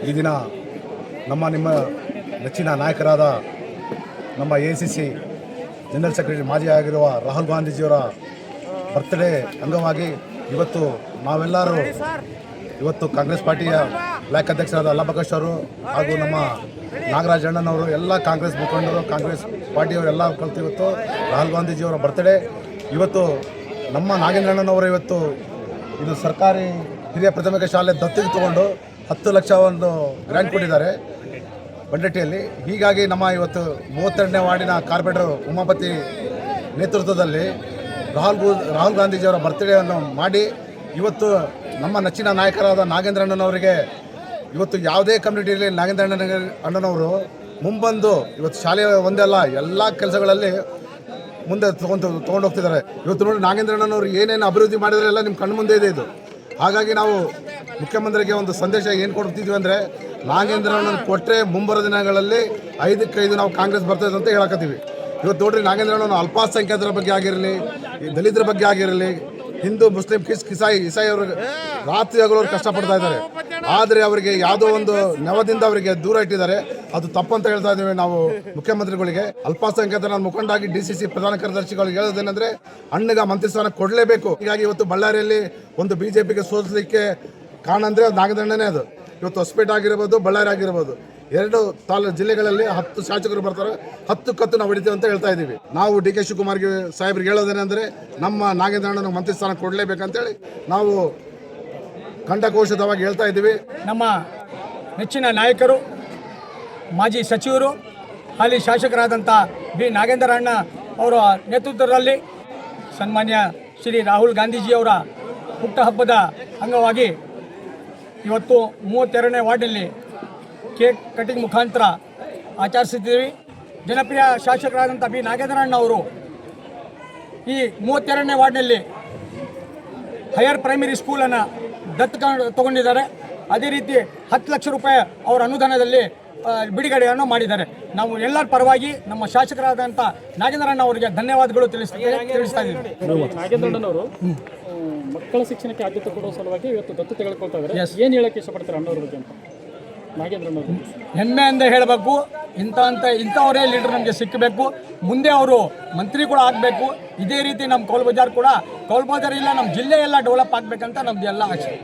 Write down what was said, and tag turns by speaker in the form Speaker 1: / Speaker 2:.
Speaker 1: ಈ ದಿನ ನಿಮ್ಮ ನೆಚ್ಚಿನ ನಾಯಕರಾದ ನಮ್ಮ ACC ಜನರಲ್ ಸೆಕ್ರೆಟರಿ ಮಾಜಿ ಆಗಿರುವ ರಾಹುಲ್ ಗಾಂಧೀಜಿಯವರ ಬರ್ತ್ಡೇ ಅಂಗವಾಗಿ ಇವತ್ತು ನಾವೆಲ್ಲರೂ ಕಾಂಗ್ರೆಸ್ ಪಾರ್ಟಿಯ ಬ್ಲಾಕ್ ಅಧ್ಯಕ್ಷರಾದ ಅಲ್ಲಬಕಾಶ್ ಅವರು ಹಾಗೂ ನಮ್ಮ ನಾಗರಾಜ್ ಅಣ್ಣನವರು ಎಲ್ಲ ಕಾಂಗ್ರೆಸ್ ಮುಖಂಡರು ಕಾಂಗ್ರೆಸ್ ಪಾರ್ಟಿಯವರೆಲ್ಲ ಕಲಿತು ಇವತ್ತು ರಾಹುಲ್ ಗಾಂಧೀಜಿಯವರ ಬರ್ತ್ಡೇ. ಇವತ್ತು ನಮ್ಮ ನಾಗೇಂದ್ರಣ್ಣನವರು ಇದು ಸರ್ಕಾರಿ ಹಿರಿಯ ಪ್ರಾಥಮಿಕ ಶಾಲೆ ದತ್ತಿಗೆ ತಗೊಂಡು 10 ಲಕ್ಷವನ್ನು ಗ್ರ್ಯಾಂಟ್ ಕೊಟ್ಟಿದ್ದಾರೆ ಬಂಡೆಟ್ಟಿಯಲ್ಲಿ. ಹೀಗಾಗಿ ನಮ್ಮ ಇವತ್ತು 32ನೇ ವಾರ್ಡಿನ ಕಾರ್ಪೊರೇಟರ್ ಉಮಾಪತಿ ನೇತೃತ್ವದಲ್ಲಿ ರಾಹುಲ್ ಗಾಂಧೀಜಿಯವರ ಬರ್ತ್ಡೇಯನ್ನು ಮಾಡಿ ಇವತ್ತು ನಮ್ಮ ನೆಚ್ಚಿನ ನಾಯಕರಾದ ನಾಗೇಂದ್ರಣ್ಣನವರಿಗೆ ಇವತ್ತು ಯಾವುದೇ ಕಮ್ಯುನಿಟಿಯಲ್ಲಿ ಅಣ್ಣನವರು ಮುಂಬಂದು ಇವತ್ತು ಶಾಲೆಯ ಒಂದೇ ಅಲ್ಲ ಎಲ್ಲ ಕೆಲಸಗಳಲ್ಲಿ ಮುಂದೆ ತೊಗೊಂಡು ಹೋಗ್ತಿದ್ದಾರೆ. ಇವತ್ತು ನೋಡಿ ನಾಗೇಂದ್ರಣ್ಣನವರು ಏನೇನು ಅಭಿವೃದ್ಧಿ ಮಾಡಿದರೆ ಎಲ್ಲ ನಿಮ್ಮ ಕಣ್ಣು ಮುಂದೆ ಇದೆ ಇದು. ಹಾಗಾಗಿ ನಾವು ಮುಖ್ಯಮಂತ್ರಿಗೆ ಒಂದು ಸಂದೇಶ ಏನು ಕೊಡ್ತಿದ್ವಿ ಅಂದರೆ, ನಾಗೇಂದ್ರಣ್ಣನ ಕೊಟ್ಟರೆ ಮುಂಬರೋ ದಿನಗಳಲ್ಲಿ 5ಕ್ಕೆ 5 ನಾವು ಕಾಂಗ್ರೆಸ್ ಬರ್ತದೆ ಅಂತ ಹೇಳಕತ್ತೀವಿ. ಇವತ್ತು ನೋಡ್ರಿ, ನಾಗೇಂದ್ರಣ್ಣನ ಅಲ್ಪಸಂಖ್ಯಾತರ ಬಗ್ಗೆ ಆಗಿರಲಿ, ದಲಿತರ ಬಗ್ಗೆ ಆಗಿರಲಿ, ಹಿಂದೂ ಮುಸ್ಲಿಂ ಇಸಾಯಿ ಅವ್ರಿಗೆ ರಾತ್ರಿ ಹಗಲು ಕಷ್ಟಪಡ್ತಾ ಇದ್ದಾರೆ. ಆದರೆ ಅವರಿಗೆ ಯಾವುದೋ ಒಂದು ನೆವದಿಂದ ಅವರಿಗೆ ದೂರ ಇಟ್ಟಿದ್ದಾರೆ. ಅದು ತಪ್ಪಂತ ಹೇಳ್ತಾ ಇದ್ದೀವಿ ನಾವು ಮುಖ್ಯಮಂತ್ರಿಗಳಿಗೆ. ಅಲ್ಪಸಂಖ್ಯಾತರ ಮುಖಂಡಾಗಿ DCC ಪ್ರಧಾನ ಕಾರ್ಯದರ್ಶಿಗಳಿಗೆ ಹೇಳೋದೇನೆಂದರೆ, ಅಣ್ಣಗ ಮಂತ್ರಿ ಸ್ಥಾನ ಕೊಡಲೇಬೇಕು. ಹೀಗಾಗಿ ಇವತ್ತು ಬಳ್ಳಾರಿಯಲ್ಲಿ ಒಂದು BJPಗೆ ಸೋಲಿಸಲಿಕ್ಕೆ ಕಾರಣ ಅಂದರೆ ನಾಗೇಂದ್ರಣ್ಣನೇ. ಅದು ಇವತ್ತು ಹೊಸಪೇಟೆ ಆಗಿರ್ಬೋದು, ಬಳ್ಳಾರಿ ಆಗಿರ್ಬೋದು, 2 ಜಿಲ್ಲೆಗಳಲ್ಲಿ 10 ಶಾಸಕರು ಬರ್ತಾರೆ, 10 ಕತ್ತು ನಾವು ಹೊಡಿತೀವಿ ಅಂತ ಹೇಳ್ತಾ ಇದ್ದೀವಿ. ನಾವು DK ಶಿವಕುಮಾರ್ ಸಾಹೇಬ್ರಿಗೆ ಹೇಳೋದೇನೆಂದರೆ, ನಮ್ಮ ನಾಗೇಂದ್ರಣ್ಣನ ಮಂತ್ರಿ ಸ್ಥಾನ ಕೊಡಲೇಬೇಕಂತೇಳಿ ನಾವು ಕಂಠಘೋಷಿತವಾಗಿ ಹೇಳ್ತಾ ಇದ್ದೀವಿ.
Speaker 2: ನಮ್ಮ ನೆಚ್ಚಿನ ನಾಯಕರು, ಮಾಜಿ ಸಚಿವರು, ಹಾಲಿ ಶಾಸಕರಾದಂಥ B ನಾಗೇಂದ್ರಣ್ಣ ಅವರ ನೇತೃತ್ವದಲ್ಲಿ ಸನ್ಮಾನ್ಯ ಶ್ರೀ ರಾಹುಲ್ ಗಾಂಧೀಜಿಯವರ ಹುಟ್ಟುಹಬ್ಬದ ಅಂಗವಾಗಿ ಇವತ್ತು 32ನೇ ವಾರ್ಡ್ನಲ್ಲಿ ಕೇಕ್ ಕಟಿಂಗ್ ಮುಖಾಂತರ ಆಚರಿಸಿದ್ದೀವಿ. ಜನಪ್ರಿಯ ಶಾಸಕರಾದಂಥ B ನಾಗೇಂದ್ರಣ್ಣ ಅವರು ಈ 32ನೇ ವಾರ್ಡ್ನಲ್ಲಿ ಹೈಯರ್ ಪ್ರೈಮರಿ ಸ್ಕೂಲನ್ನು ತಗೊಂಡಿದ್ದಾರೆ. ಅದೇ ರೀತಿ 10 ಲಕ್ಷ ರೂಪಾಯಿ ಅವರ ಅನುದಾನದಲ್ಲಿ ಬಿಡುಗಡೆಯನ್ನು ಮಾಡಿದ್ದಾರೆ. ನಾವು ಎಲ್ಲರ ಪರವಾಗಿ ನಮ್ಮ ಶಾಸಕರಾದಂಥ ನಾಗೇಂದ್ರಣ್ಣ ಅವರಿಗೆ ಧನ್ಯವಾದಗಳು ತಿಳಿಸ್ತಾ ಇದ್ದೀವಿ.
Speaker 3: ನಾಗೇಂದ್ರಣ್ಣನವರು ಮಕ್ಕಳ ಶಿಕ್ಷಣಕ್ಕೆ ಆದ್ಯತೆ ಕೊಡುವ ಸಲುವಾಗಿ ಇವತ್ತು ದತ್ತು ತೆಗೆದುಕೊಳ್ತಾ ಇದ್ದಾರೆ. ಏನು ಹೇಳಕ್ಕೆ ಇಷ್ಟಪಡ್ತಾರೆ ಅಣ್ಣವ್ರ ಬಗ್ಗೆ ಅಂತ? ನಾಗೇಂದ್ರಣ್ಣವರು
Speaker 2: ಹೆಮ್ಮೆಯಿಂದ ಹೇಳಬೇಕು, ಇಂಥವರೇ ಲೀಡರ್ ನಮಗೆ ಸಿಕ್ಕಬೇಕು. ಮುಂದೆ ಅವರು ಮಂತ್ರಿ ಕೂಡ ಆಗಬೇಕು. ಇದೇ ರೀತಿ ನಮ್ಮ ಕೌಲ್ ಬಜಾರ್ ಇಲ್ಲ, ನಮ್ಮ ಜಿಲ್ಲೆ ಎಲ್ಲ ಡೆವಲಪ್ ಆಗಬೇಕಂತ ನಮ್ದು ಎಲ್ಲ ಆಸೆ.